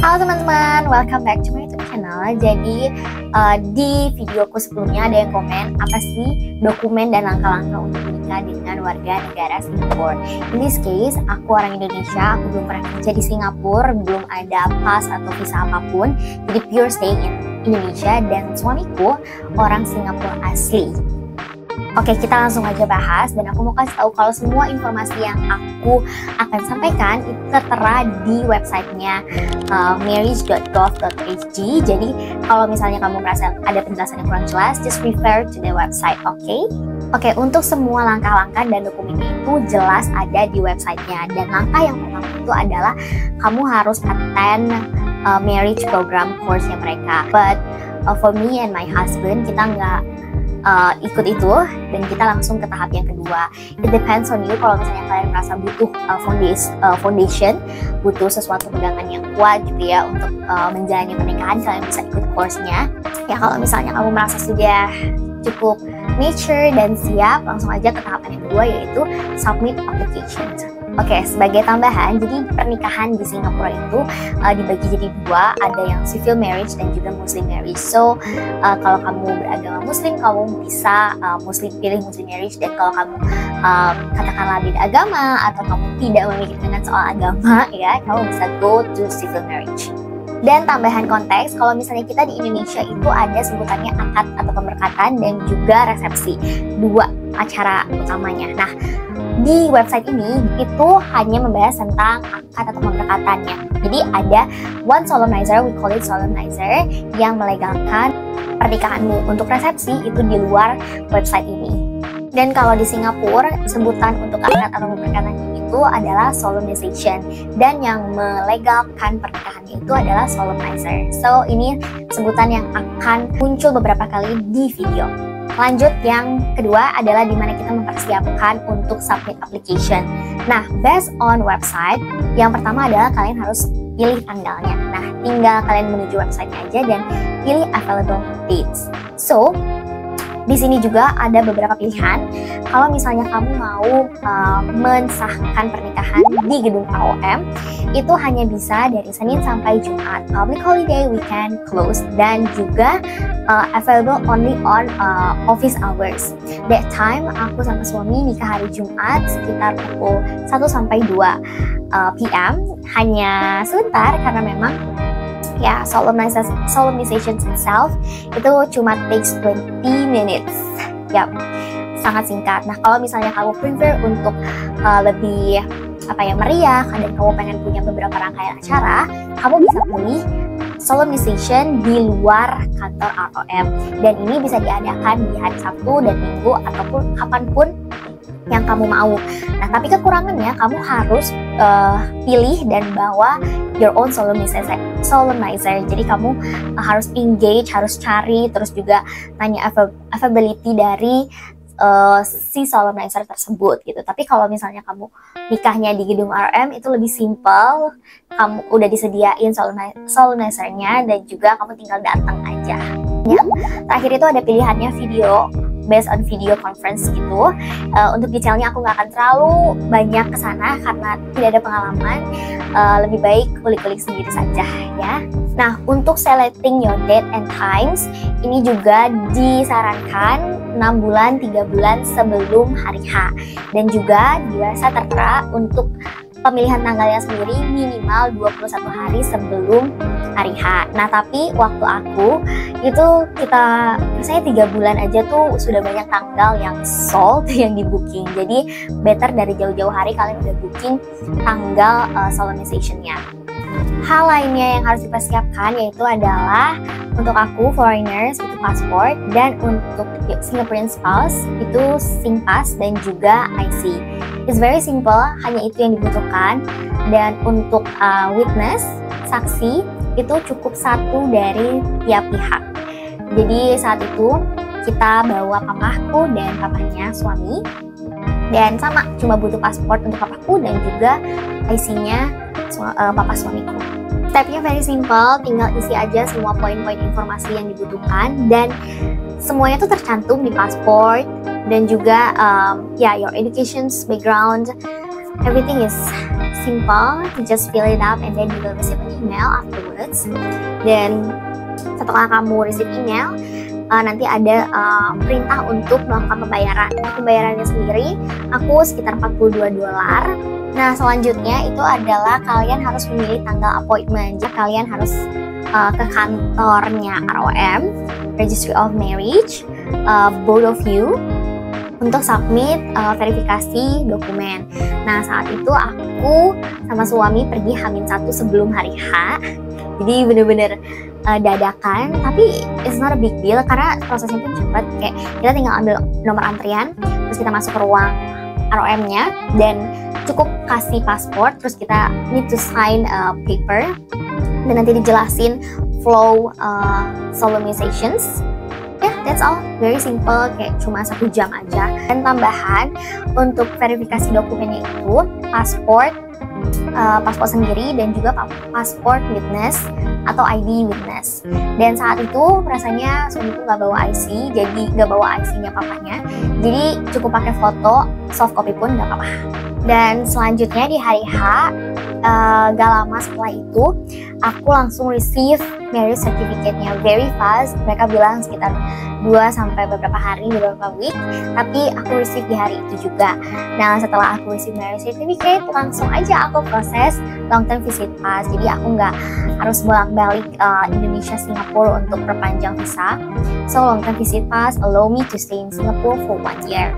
Halo teman-teman, welcome back to my YouTube channel. Jadi di videoku sebelumnya ada yang komen apa sih dokumen dan langkah-langkah untuk menikah dengan warga negara Singapura. In this case, aku orang Indonesia, aku belum pernah kerja di Singapura, belum ada pas atau visa apapun. Jadi pure staying in Indonesia, dan suamiku orang Singapura asli. Oke, kita langsung aja bahas, dan aku mau kasih tahu kalau semua informasi yang aku akan sampaikan itu tertera di websitenya marriage.gov.hg. Jadi kalau misalnya kamu merasa ada penjelasan yang kurang jelas, just refer to the website, oke? Oke, untuk semua langkah-langkah dan dokumennya itu jelas ada di websitenya. Dan langkah yang pertama itu adalah kamu harus attend marriage program course-nya mereka. But for me and my husband, kita nggak ikut itu, dan kita langsung ke tahap yang kedua. It depends on you. Kalau misalnya kalian merasa butuh foundation, butuh sesuatu pegangan yang kuat gitu ya untuk menjalani pernikahan, kalian bisa ikut course-nya. Ya kalau misalnya kamu merasa sudah cukup mature dan siap, langsung aja ke tahapan yang kedua, yaitu submit application. Oke, sebagai tambahan, jadi pernikahan di Singapura itu dibagi jadi dua, ada yang civil marriage dan juga Muslim marriage. So, kalau kamu beragama Muslim, kamu bisa pilih Muslim marriage, dan kalau kamu katakanlah beda agama atau kamu tidak memikirkan soal agama, ya, kamu bisa go to civil marriage. Dan tambahan konteks, kalau misalnya kita di Indonesia itu ada sebutannya akad atau pemberkatan dan juga resepsi, dua acara utamanya. Nah, di website ini itu hanya membahas tentang akad atau pemberkatannya. Jadi ada one solemnizer, we call it solemnizer, yang melegalkan pernikahanmu. Untuk resepsi itu di luar website ini. Dan kalau di Singapura, sebutan untuk akad atau pemberkatan itu adalah solemnization, dan yang melegalkan pernikahannya itu adalah solemnizer. So ini sebutan yang akan muncul beberapa kali di video. Lanjut, yang kedua adalah dimana kita mempersiapkan untuk submit application. Nah, based on website, yang pertama adalah kalian harus pilih tanggalnya. Nah, tinggal kalian menuju website-nya aja dan pilih available dates. So, di sini juga ada beberapa pilihan. Kalau misalnya kamu mau mensahkan pernikahan di gedung AOM, itu hanya bisa dari Senin sampai Jumat, public holiday, weekend, closed, dan juga available only on office hours. That time, aku sama suami nikah hari Jumat sekitar pukul 1 sampai 2 PM, hanya sebentar karena memang ya, solemnization itself itu cuma takes 20 minutes. Yap, sangat singkat. Nah, kalau misalnya kamu prefer untuk lebih meriah, dan kamu pengen punya beberapa rangkaian acara, kamu bisa pilih solemnization di luar kantor ROM. Dan ini bisa diadakan di hari Sabtu dan Minggu ataupun kapanpun yang kamu mau. Nah, tapi kekurangannya kamu harus pilih dan bawa your own solemnizer. Jadi kamu harus engage, harus cari, terus juga tanya availability dari si solemnizer tersebut gitu. Tapi kalau misalnya kamu nikahnya di gedung RM, itu lebih simple. Kamu udah disediain solemnizernya dan juga kamu tinggal datang aja. Ya, terakhir itu ada pilihannya video, based on video conference gitu. Untuk detailnya aku nggak akan terlalu banyak kesana karena tidak ada pengalaman. Lebih baik kulik-kulik sendiri saja ya. Nah, untuk selecting your date and times, ini juga disarankan 6 bulan, 3 bulan sebelum hari H. Dan juga biasa tertera untuk pemilihan tanggalnya sendiri minimal 21 hari sebelum hari H. Nah, tapi waktu aku itu misalnya 3 bulan aja tuh sudah banyak tanggal yang sold, yang di booking. Jadi better dari jauh-jauh hari kalian udah booking tanggal solemnization-nya. Hal lainnya yang harus dipersiapkan yaitu adalah untuk aku foreigners itu pasport, dan untuk Singaporean spouse itu SingPass dan juga IC. It's very simple, hanya itu yang dibutuhkan. Dan untuk witness, saksi, itu cukup 1 dari tiap pihak. Jadi saat itu kita bawa papaku dan papanya suami, dan sama cuma butuh paspor untuk papaku dan juga IC-nya papa suamiku. Stepnya very simple, tinggal isi aja semua poin-poin informasi yang dibutuhkan, dan semuanya tuh tercantum di paspor, dan juga your education background, everything is simple to just fill it up and then you will receive an email afterwards. Dan setelah kamu receive email, nanti ada perintah untuk melakukan pembayaran. Pembayarannya sendiri aku sekitar $42. Nah, selanjutnya itu adalah kalian harus memilih tanggal appointment. Jadi kalian harus ke kantornya ROM, Registry of Marriage, both of you, untuk submit verifikasi dokumen. Nah, saat itu aku sama suami pergi H-1 sebelum hari H. Jadi bener-bener dadakan, tapi it's not a big deal karena prosesnya pun cepet. Kayak kita tinggal ambil nomor antrian, terus kita masuk ke ruang ROM-nya dan cukup kasih paspor, terus kita need to sign a paper dan nanti dijelasin flow solemnizations. That's all, very simple, kayak cuma 1 jam aja. Dan tambahan untuk verifikasi dokumennya itu paspor sendiri dan juga paspor witness atau ID witness. Dan saat itu rasanya suamiku nggak bawa IC, jadi nggak bawa IC-nya papanya, jadi cukup pakai foto, soft copy pun nggak apa-apa. Dan selanjutnya di hari H, gak lama setelah itu aku langsung receive marriage certificate-nya very fast. Mereka bilang sekitar 2 sampai beberapa hari, beberapa week, tapi aku receive di hari itu juga. Nah, setelah aku receive marriage certificate, langsung aja aku proses long term visit pass. Jadi aku nggak harus bolak-balik Indonesia Singapura untuk perpanjang visa. So long term visit pass allow me to stay in Singapore for 1 year.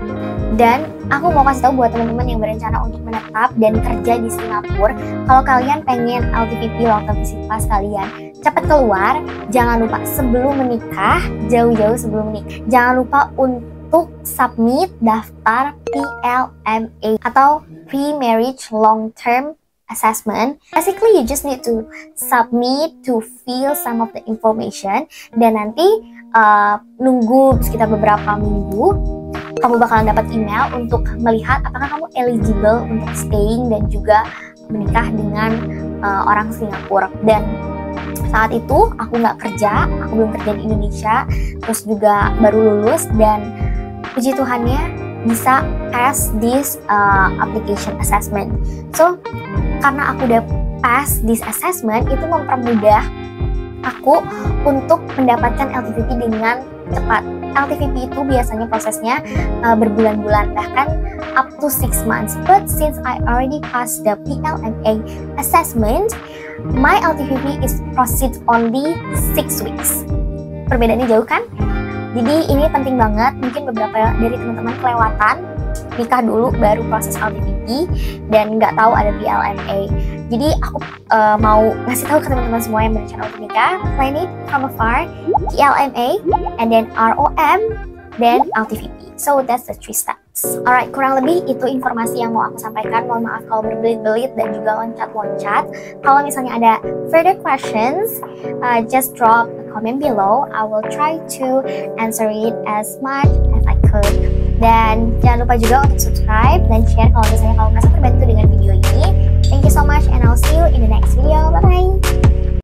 Dan aku mau kasih tahu buat teman-teman yang berencana untuk menetap dan kerja di Singapura, kalau kalian pengen LTVP long term visit pass kalian cepat keluar, jangan lupa sebelum menikah, jauh-jauh sebelum menikah, jangan lupa untuk submit daftar PLMA atau Pre-Marriage Long Term Assessment. Basically, you just need to submit to fill some of the information, dan nanti nunggu sekitar beberapa minggu, kamu bakalan dapat email untuk melihat apakah kamu eligible untuk staying dan juga menikah dengan orang Singapura. Dan saat itu aku nggak kerja, aku belum kerja di Indonesia, terus juga baru lulus, dan puji Tuhannya bisa pass this application assessment. So karena aku udah pass this assessment, itu mempermudah aku untuk mendapatkan LTVP dengan cepat. LTVP itu biasanya prosesnya berbulan-bulan, bahkan up to 6 months. But since I already passed the PLMA assessment, my LTVP is proceed only 6 weeks. Perbedaannya jauh kan? Jadi ini penting banget. Mungkin beberapa dari teman-teman kelewatan nikah dulu baru proses LTVP dan nggak tahu ada PLMA. Jadi aku mau ngasih tahu ke teman-teman semua yang berencana untuk nikah, plan it from afar, PLMA, and then ROM, then LTVP. So that's the 3 steps. Alright, kurang lebih itu informasi yang mau aku sampaikan. Mohon maaf kalau berbelit-belit dan juga loncat-loncat. Kalau misalnya ada further questions, just drop a comment below. I will try to answer it as much as I could. Dan jangan lupa juga untuk subscribe dan share kalau misalnya kamu merasa terbantu dengan video ini. Thank you so much and I'll see you in the next video. Bye-bye!